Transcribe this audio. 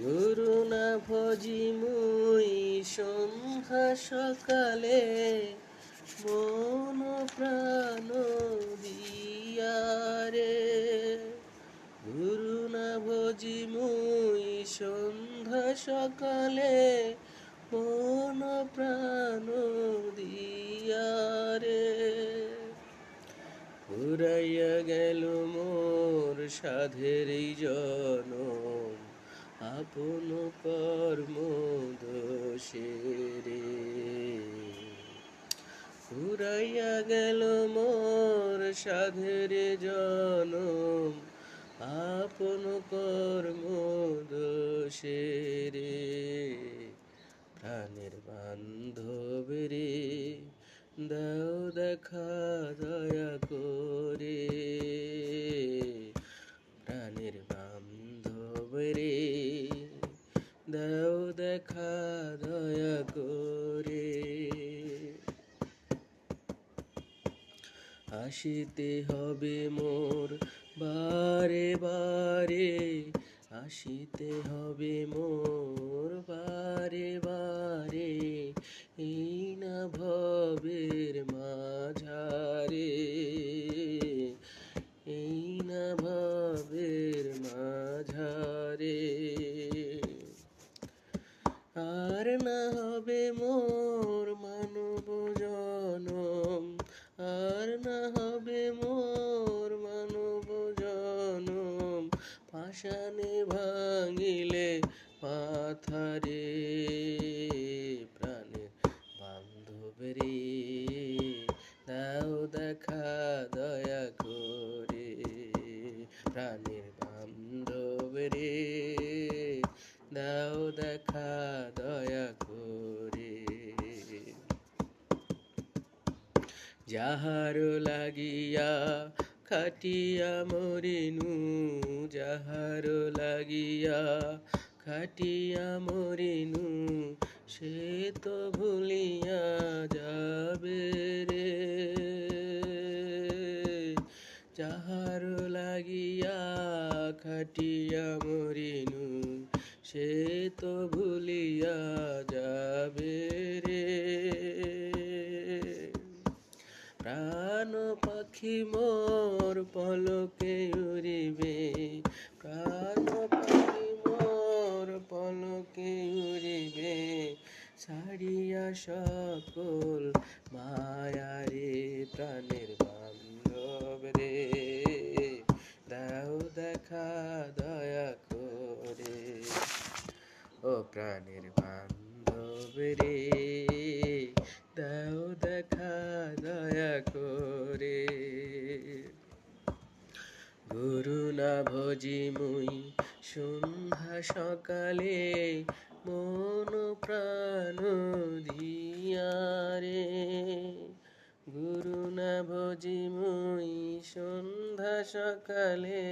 গুরু না ভজি মুই সন্ধ্যা সকালে, মন প্রাণ দিয়ারে। গুরু না ভজি মুই সন্ধ্যা সকালে, মন প্রাণ দিয়ারে। ফুরাইয়া গেল মোর সাধের জনম, আপন কর্ম দোষে রে। ফুরাইয়া গেল মোর সাধের জনম, আপন কর্ম দোষে রে। প্রাণের বান্ধব রে, দাও দেখা দয়া করে। প্রাণের বান্ধব রে, দাও দেখা দয়া করে। আসিতে হবে মোর বারে বারে, আসিতে হবে মোর বারে বারে। এই না ভবের মাঝারে, এই না ভবের মাঝারে। আর না হবে মোর মানব জনম, আর না হবে মোর মানব জনম। পাষাণে ভাঙিলে পাথারে। প্রাণের বান্ধব রে, দাও দেখা দয়া করে। প্রাণের বান্ধব রে, দাও দেখা দয়া করে। যাহার লাগিয়া খাটিয়া মরিনু, যাহার লাগিয়া খাটিয়া মরিনু, সে তো ভুলিয়া যাবে রে। যাহার লাগিয়া খাটিয়া মরিনু, সে তো ভুলিয়া যাবে রে। প্রাণ পাখি মোর পলকে উড়িবে, প্রাণ পাখি মোর পলকে উড়িবে। ছাড়িয়া সকল মায়ারে। প্রাণের বান্ধব রে, দাও দেখা দয়া করে। ও প্রাণের বান্ধব রে, দাও দেখা দয়া করে। গুরু না ভজি মুই সন্ধ্যা সকালে, মন প্রাণ দিয়ারে। গুরু না ভজি মুই সন্ধ্যা সকালে,